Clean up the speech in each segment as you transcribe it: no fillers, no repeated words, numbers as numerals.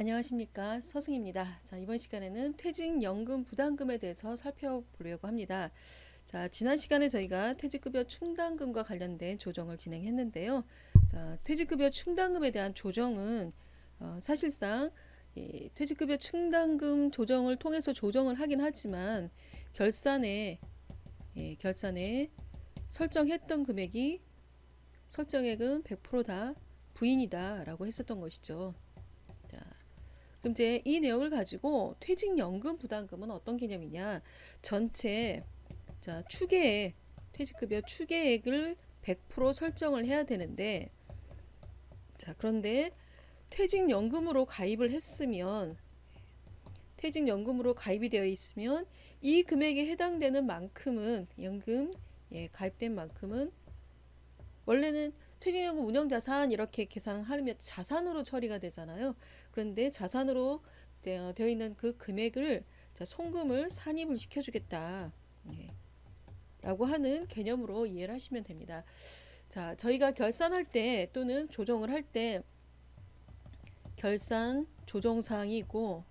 안녕하십니까, 서승입니다. 자, 이번 시간에는 퇴직연금 부담금에 대해서 살펴보려고 합니다. 자, 지난 시간에 저희가 퇴직급여 충당금과 관련된 조정을 진행했는데요. 자, 퇴직급여 충당금에 대한 조정은 사실상 퇴직급여 충당금 조정을 통해서 조정을 하긴 하지만 결산에 설정했던 금액이 설정액은 100%다 부인이다라고 했었던 것이죠. 자, 그럼 이제 이 내용을 가지고 퇴직연금 부담금은 어떤 개념이냐? 전체 추계액, 퇴직급여 추계액을 100% 설정을 해야 되는데, 그런데 퇴직연금으로 가입이 되어 있으면 이 금액에 해당되는 만큼은 가입된 만큼은 원래는 퇴직연금 운영자산 이렇게 계산하면 자산으로 처리가 되잖아요. 그런데 자산으로 되어 있는 그 금액을 송금을 산입을 시켜주겠다. 라고 하는 개념으로 이해를 하시면 됩니다. 자, 저희가 결산할 때 또는 조정을 할 때 결산 조정사항이 있고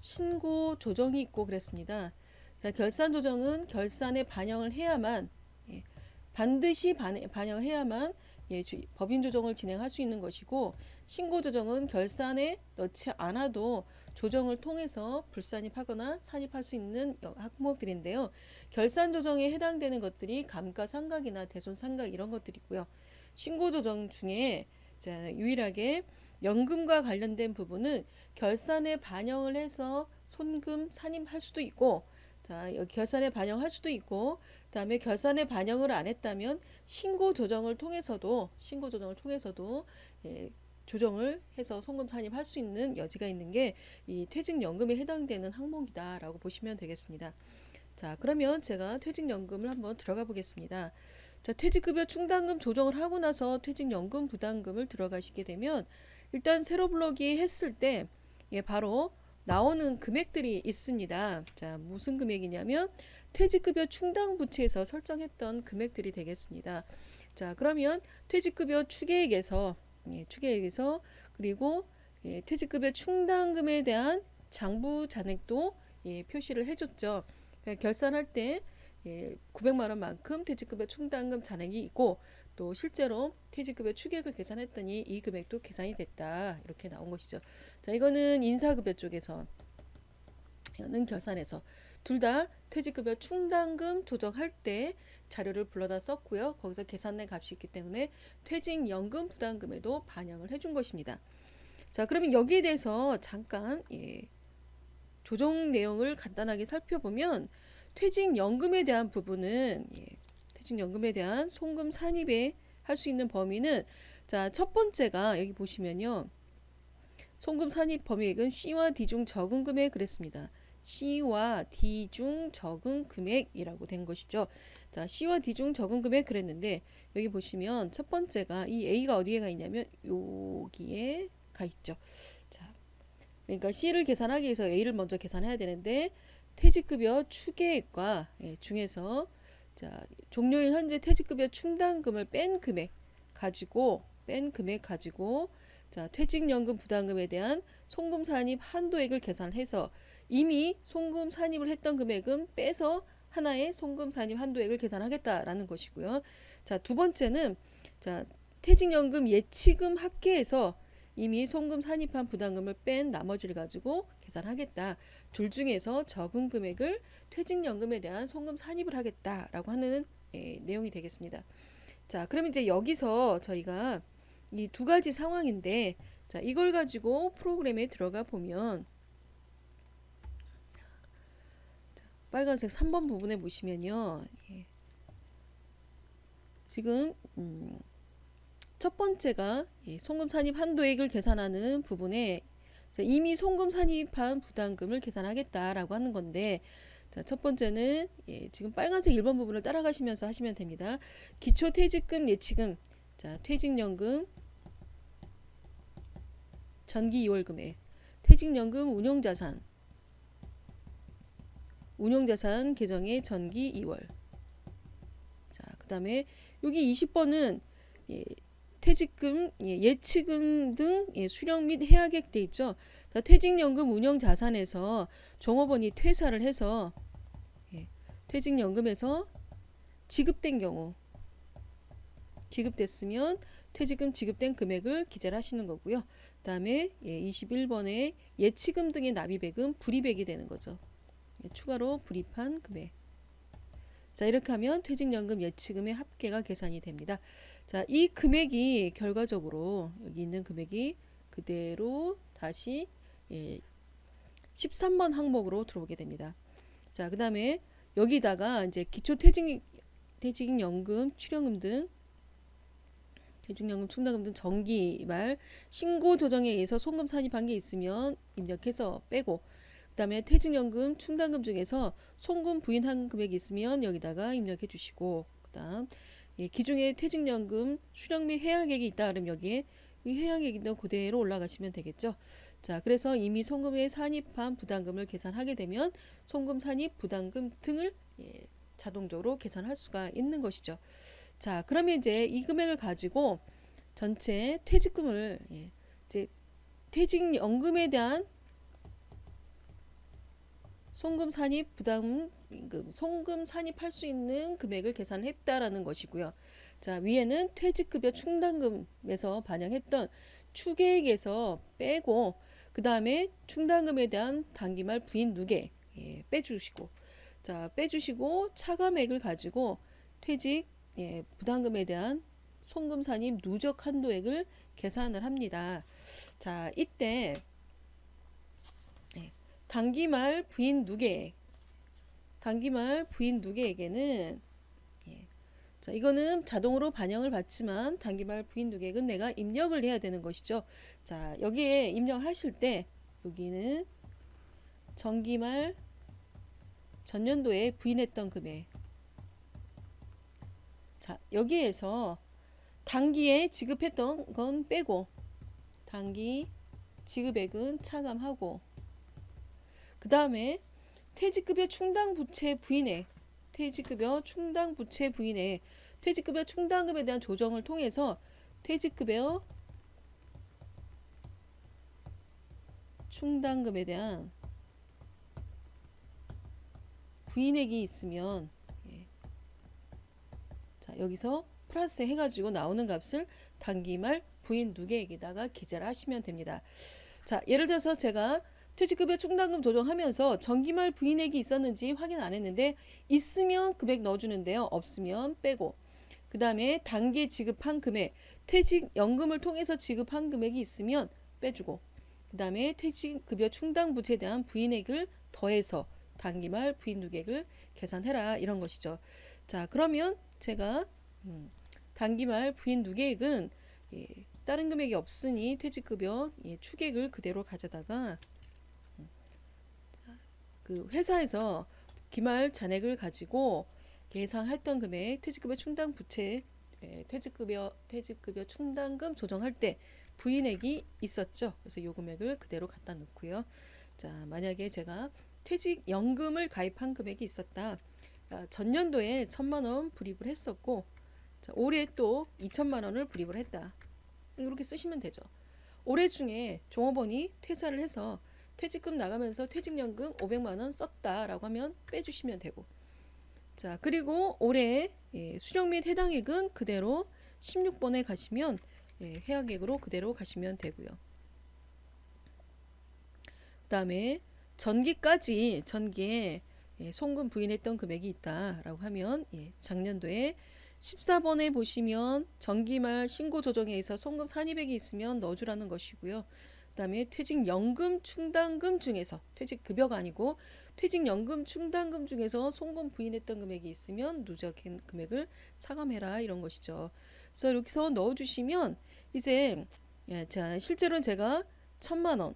신고 조정이 있고 그랬습니다. 자, 결산 조정은 결산에 반영을 해야만 반드시 반영을 해야만 법인 조정을 진행할 수 있는 것이고, 신고 조정은 결산에 넣지 않아도 조정을 통해서 불산입하거나 산입할 수 있는 항목들인데요. 결산 조정에 해당되는 것들이 감가상각이나 대손상각 이런 것들이고요. 신고 조정 중에 유일하게 연금과 관련된 부분은 결산에 반영을 해서 손금 산입할 수도 있고, 결산에 반영할 수도 있고, 그다음에 결산에 반영을 안 했다면 신고 조정을 통해서도 조정을 해서 송금 산입할 수 있는 여지가 있는 게 이 퇴직연금에 해당되는 항목이다라고 보시면 되겠습니다. 자, 그러면 제가 퇴직연금을 한번 들어가 보겠습니다. 자, 퇴직급여 충당금 조정을 하고 나서 퇴직연금 부담금을 들어가시게 되면 일단 세로 블록이 했을 때 바로 나오는 금액들이 있습니다. 자, 무슨 금액이냐면 퇴직급여 충당 부채에서 설정했던 금액들이 되겠습니다. 자, 그러면 퇴직급여 추계액에서 그리고 퇴직급여 충당금에 대한 장부 잔액도 표시를 해줬죠. 결산할 때 900만 원만큼 퇴직급여 충당금 잔액이 있고, 또 실제로 퇴직급여 추계액을 계산했더니 이 금액도 계산이 됐다, 이렇게 나온 것이죠. 자, 이거는 인사급여 쪽에서, 이거는 결산에서 둘 다 퇴직급여 충당금 조정할 때 자료를 불러다 썼고요. 거기서 계산된 값이 있기 때문에 퇴직연금 부담금에도 반영을 해준 것입니다. 자, 그러면 여기에 대해서 잠깐 조정 내용을 간단하게 살펴보면, 퇴직연금에 대한 부분은 퇴직연금에 대한 송금 산입에 할 수 있는 범위는, 자, 첫 번째가 여기 보시면요, 송금 산입 범위액은 C와 D 중 적은 금액 그랬습니다. C와 D 중 적은 금액이라고 된 것이죠. 자, C와 D 중 적은 금액 그랬는데, 여기 보시면 첫 번째가 이 A가 어디에 가 있냐면 여기에 가 있죠. 자, 그러니까 C를 계산하기 위해서 A를 먼저 계산해야 되는데, 퇴직급여 추계액과 중에서 종료일 현재 퇴직급여 충당금을 뺀 금액 가지고 퇴직연금 부담금에 대한 송금 산입 한도액을 계산해서 이미 송금 산입을 했던 금액은 빼서 하나의 송금 산입 한도액을 계산하겠다라는 것이고요. 자, 두 번째는 퇴직연금 예치금 합계에서 이미 송금 산입한 부담금을 뺀 나머지를 가지고 계산하겠다. 둘 중에서 적은 금액을 퇴직연금에 대한 송금 산입을 하겠다라고 하는 내용이 되겠습니다. 자, 그럼 이제 여기서 저희가 이 두 가지 상황인데, 자, 이걸 가지고 프로그램에 들어가 보면, 빨간색 3번 부분에 보시면요, 지금 첫 번째가 송금 산입 한도액을 계산하는 부분에 이미 송금 산입한 부담금을 계산하겠다라고 하는 건데, 자, 첫 번째는 지금 빨간색 1번 부분을 따라가시면서 하시면 됩니다. 기초퇴직금 예치금, 자, 퇴직연금 전기 2월 금액, 퇴직연금 운용자산 계정의 전기 2월. 자, 그 다음에 여기 20번은 퇴직금, 예치금 등 수령 및 해약액 돼 있죠. 자, 퇴직연금 운영자산에서 종업원이 퇴사를 해서 퇴직연금에서 지급된 경우, 지급됐으면 퇴직금 지급된 금액을 기재를 하시는 거고요. 그 다음에 21번에 예치금 등의 납입액은 불입액이 되는 거죠. 추가로 불입한 금액. 자, 이렇게 하면 퇴직연금 예치금의 합계가 계산이 됩니다. 자, 이 금액이 결과적으로 여기 있는 금액이 그대로 다시 13번 항목으로 들어오게 됩니다. 자, 그 다음에 여기다가 이제 퇴직연금, 출연금 등 퇴직연금, 충당금 등 정기말 신고 조정에 의해서 송금 산입한 게 있으면 입력해서 빼고, 그 다음에 퇴직연금, 충당금 중에서 송금 부인한 금액이 있으면 여기다가 입력해 주시고, 그 다음 기존에 퇴직연금 수령 및 해약액이 있다 그러면 여기에 이 해약액도 그대로 올라가시면 되겠죠. 자, 그래서 이미 송금에 산입한 부담금을 계산하게 되면 송금 산입 부담금 등을 자동적으로 계산할 수가 있는 것이죠. 자, 그러면 이제 이 금액을 가지고 전체 퇴직금을 이제 퇴직연금에 대한 송금 산입 부담금, 송금 산입할 수 있는 금액을 계산했다라는 것이고요. 자, 위에는 퇴직급여 충당금에서 반영했던 추계액에서 빼고, 그 다음에 충당금에 대한 단기말 부인 누계 빼주시고, 자, 빼주시고 차감액을 가지고 퇴직 부담금에 대한 송금 산입 누적 한도액을 계산을 합니다. 자, 이때 단기말 부인 누계액, 단기말 부인 누계액에는 자, 이거는 자동으로 반영을 받지만 단기말 부인 누계액은 내가 입력을 해야 되는 것이죠. 자, 여기에 입력하실 때 여기는 정기말 전년도에 부인했던 금액, 자, 여기에서 단기에 지급했던 건 빼고 단기 지급액은 차감하고, 그 다음에 퇴직급여 충당 부채 부인액, 퇴직급여 충당 부채 부인액, 퇴직급여 충당금에 대한 조정을 통해서 퇴직급여 충당금에 대한 부인액이 있으면 자, 여기서 플러스 해가지고 나오는 값을 단기말 부인 누계액에다가 기재를 하시면 됩니다. 자, 예를 들어서 제가 퇴직급여 충당금 조정하면서 정기말 부인액이 있었는지 확인 안 했는데 있으면 금액 넣어주는데요. 없으면 빼고, 그 다음에 단기 지급한 금액, 퇴직연금을 통해서 지급한 금액이 있으면 빼주고, 그 다음에 퇴직급여 충당 부채에 대한 부인액을 더해서 단기말 부인 누계액을 계산해라, 이런 것이죠. 자, 그러면 제가 단기말 부인 누계액은 다른 금액이 없으니 퇴직급여 추계액을 그대로 가져다가 그 회사에서 기말 잔액을 가지고 예상했던 금액 퇴직급여 충당 부채 퇴직급여 충당금 조정할 때 부인액이 있었죠. 그래서 요 금액을 그대로 갖다 놓고요. 자, 만약에 제가 퇴직연금을 가입한 금액이 있었다. 전년도에 1,000만 원 불입을 했었고, 자, 올해 또 2,000만 원을 불입을 했다. 이렇게 쓰시면 되죠. 올해 중에 종업원이 퇴사를 해서 퇴직금 나가면서 퇴직연금 500만 원 썼다라고 하면 빼주시면 되고, 자, 그리고 올해 수령 및 해당액은 그대로 16번에 가시면 해약액으로 그대로 가시면 되고요. 그 다음에 전기에 송금 부인했던 금액이 있다라고 하면 작년도에 14번에 보시면 정기말 신고 조정에 의해서 송금 산입액이 있으면 넣어주라는 것이고요. 그 다음에 퇴직연금 충당금 중에서, 퇴직급여가 아니고 퇴직연금 충당금 중에서 송금 부인했던 금액이 있으면 누적 금액을 차감해라, 이런 것이죠. 그래서 여기서 넣어주시면 이제 자, 실제로는 제가 1,000만 원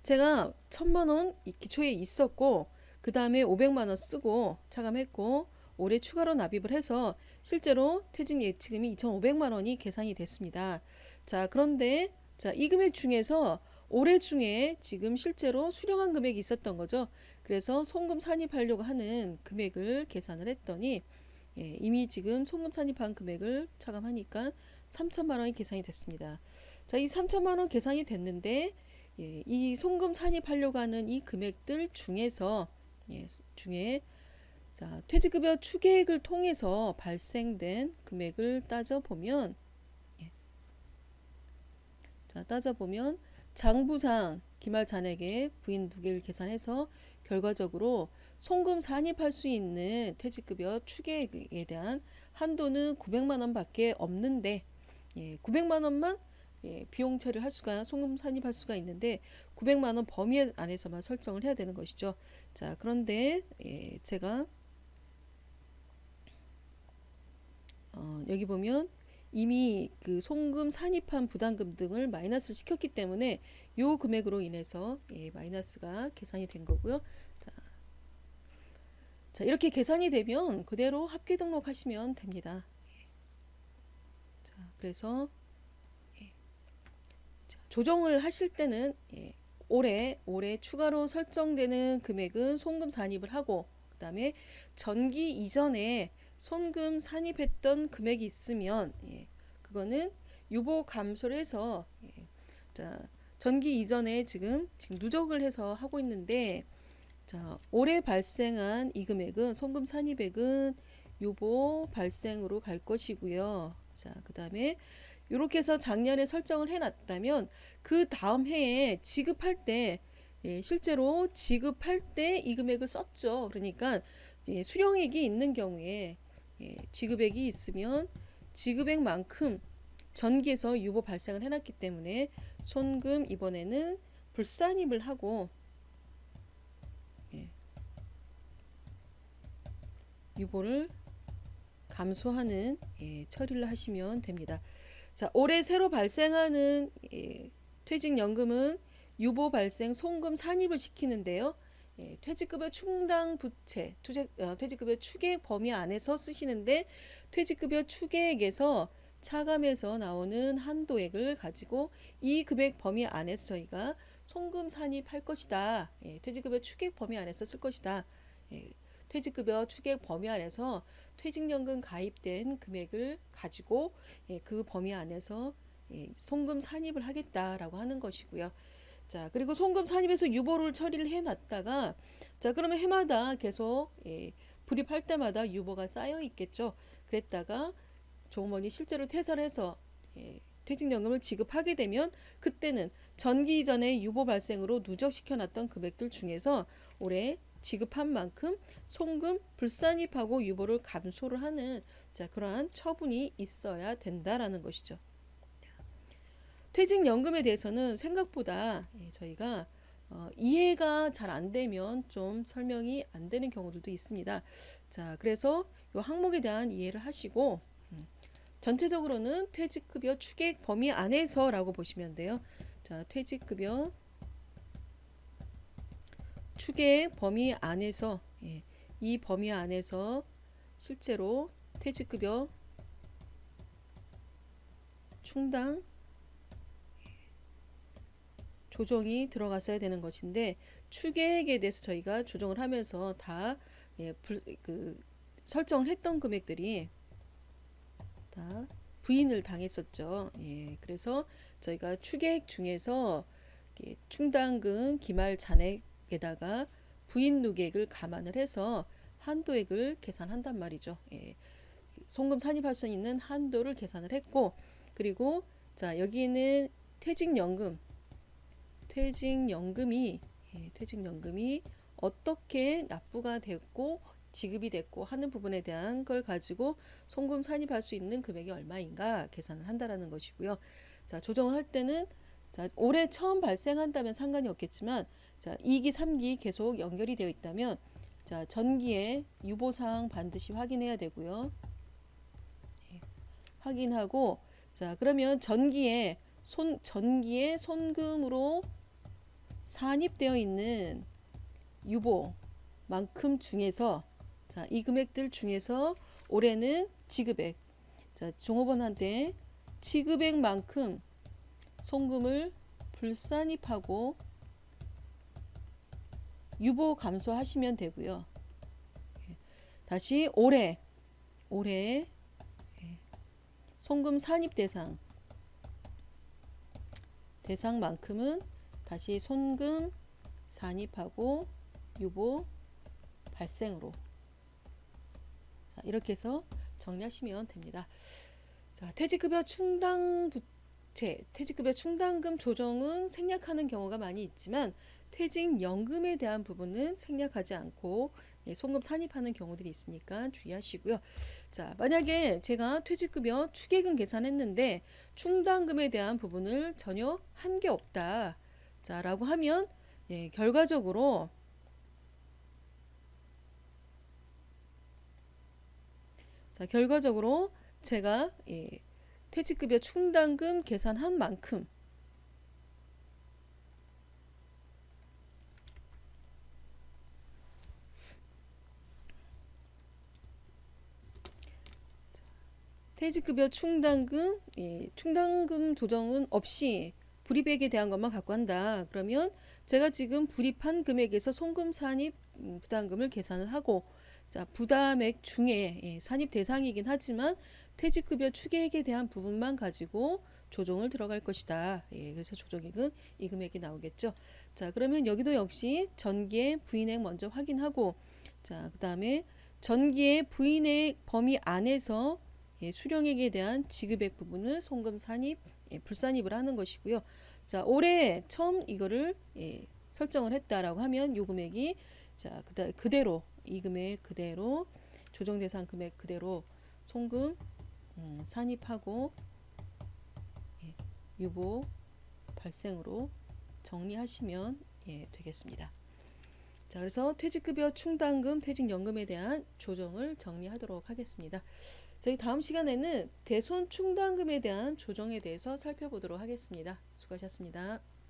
제가 1,000만 원 기초에 있었고, 그 다음에 500만 원 쓰고 차감했고 올해 추가로 납입을 해서 실제로 퇴직 예치금이 2,500만 원이 계산이 됐습니다. 자, 그런데 자, 이 금액 중에서 올해 중에 지금 실제로 수령한 금액이 있었던 거죠. 그래서 송금 산입하려고 하는 금액을 계산을 했더니 이미 지금 송금 산입한 금액을 차감하니까 3천만 원이 계산이 됐습니다. 자, 이 3천만 원 계산이 됐는데 이 송금 산입하려고 하는 이 금액들 중에서 중에 자, 퇴직급여 추계액을 통해서 발생된 금액을 따져보면 따져보면 장부상 기말 잔액의 부인 2개를 계산해서 결과적으로 송금 산입할 수 있는 퇴직급여 추계액에 대한 한도는 900만 원밖에 없는데 900만 원만 비용 처리를 할 수가 송금 산입할 수가 있는데 900만 원 범위 안에서만 설정을 해야 되는 것이죠. 자, 그런데 제가 여기 보면 이미 그 송금 산입한 부담금 등을 마이너스 시켰기 때문에 요 금액으로 인해서 마이너스가 계산이 된 거고요. 자, 이렇게 계산이 되면 그대로 합계 등록하시면 됩니다. 자, 그래서 조정을 하실 때는 올해 추가로 설정되는 금액은 송금 산입을 하고 그 다음에 전기 이전에 송금 산입했던 금액이 있으면 그거는 유보 감소를 해서 자, 전기 이전에 지금 누적을 해서 하고 있는데 자, 올해 발생한 이 금액은 송금 산입액은 유보 발생으로 갈 것이고요. 자, 그 다음에 이렇게 해서 작년에 설정을 해놨다면 그 다음 해에 지급할 때 실제로 지급할 때 이 금액을 썼죠. 그러니까 수령액이 있는 경우에 지급액이 있으면 지급액만큼 전기에서 유보 발생을 해놨기 때문에 송금 이번에는 불산입을 하고 유보를 감소하는 처리를 하시면 됩니다. 자, 올해 새로 발생하는 퇴직연금은 유보 발생 송금 산입을 시키는데요. 퇴직급여 충당 부채, 퇴직급여 추계액 범위 안에서 쓰시는데 퇴직급여 추계액에서 차감해서 나오는 한도액을 가지고 이 금액 범위 안에서 저희가 송금 산입할 것이다. 퇴직급여 추계액 범위 안에서 쓸 것이다. 퇴직급여 추계액 범위 안에서 퇴직연금 가입된 금액을 가지고 그 범위 안에서 송금 산입을 하겠다라고 하는 것이고요. 자, 그리고 송금 산입에서 유보를 처리를 해놨다가 자, 그러면 해마다 계속 불입할 때마다 유보가 쌓여 있겠죠. 그랬다가 조금원이 실제로 퇴사를 해서 퇴직연금을 지급하게 되면 그때는 전기 이전에 유보 발생으로 누적시켜놨던 금액들 중에서 올해 지급한 만큼 송금 불산입하고 유보를 감소를 하는 자, 그러한 처분이 있어야 된다라는 것이죠. 퇴직연금에 대해서는 생각보다 저희가 이해가 잘 안 되면 좀 설명이 안 되는 경우들도 있습니다. 자, 그래서 이 항목에 대한 이해를 하시고 전체적으로는 퇴직급여 추계액 범위 안에서라고 보시면 돼요. 자, 퇴직급여 추계액 범위 안에서 이 범위 안에서 실제로 퇴직급여 충당 조정이 들어갔어야 되는 것인데 추계액에 대해서 저희가 조정을 하면서 다 설정을 했던 금액들이 다 부인을 당했었죠. 그래서 저희가 추계액 중에서 충당금 기말 잔액에다가 부인 누계액을 감안을 해서 한도액을 계산한단 말이죠. 송금 산입할 수 있는 한도를 계산을 했고 그리고 자, 여기는 퇴직연금이 어떻게 납부가 됐고 지급이 됐고 하는 부분에 대한 걸 가지고 송금 산입할 수 있는 금액이 얼마인가 계산을 한다라는 것이고요. 자, 조정을 할 때는 자, 올해 처음 발생한다면 상관이 없겠지만 자, 2기, 3기 계속 연결이 되어 있다면 자, 전기에 유보사항 반드시 확인해야 되고요. 확인하고 자, 그러면 전기에 손금으로 산입되어 있는 유보만큼 중에서 자, 이 금액들 중에서 올해는 지급액 자, 종업원한테 지급액만큼 송금을 불산입하고 유보 감소하시면 되고요. 다시 올해 송금 산입 대상만큼은 다시 송금 산입하고 유보 발생으로, 자, 이렇게 해서 정리하시면 됩니다. 자, 퇴직급여 퇴직급여 충당금 조정은 생략하는 경우가 많이 있지만 퇴직연금에 대한 부분은 생략하지 않고 송금 산입하는 경우들이 있으니까 주의하시고요. 자, 만약에 제가 퇴직급여 추계금 계산했는데 충당금에 대한 부분을 전혀 한 게 없다, 자, 라고 하면 결과적으로 제가 퇴직급여 충당금 계산한 만큼 퇴직급여 충당금 조정은 없이 불이익에 대한 것만 갖고 한다. 그러면 제가 지금 불입한 금액에서 송금 산입 부담금을 계산을 하고, 자, 부담액 중에 산입 대상이긴 하지만 퇴직급여 추계액에 대한 부분만 가지고 조정을 들어갈 것이다. 그래서 조정액은 이 금액이 나오겠죠. 자, 그러면 여기도 역시 전기의 부인액 먼저 확인하고, 자, 그 다음에 전기의 부인액 범위 안에서 수령액에 대한 지급액 부분을 송금 산입, 불산입을 하는 것이고요. 자, 올해 처음 이거를 설정을 했다라고 하면 요 금액이, 자, 그대로 이 금액 그대로 조정 대상 금액 그대로 송금 산입하고 유보 발생으로 정리하시면 되겠습니다. 자, 그래서 퇴직급여 충당금, 퇴직연금에 대한 조정을 정리하도록 하겠습니다. 저희 다음 시간에는 대손 충당금에 대한 조정에 대해서 살펴보도록 하겠습니다. 수고하셨습니다.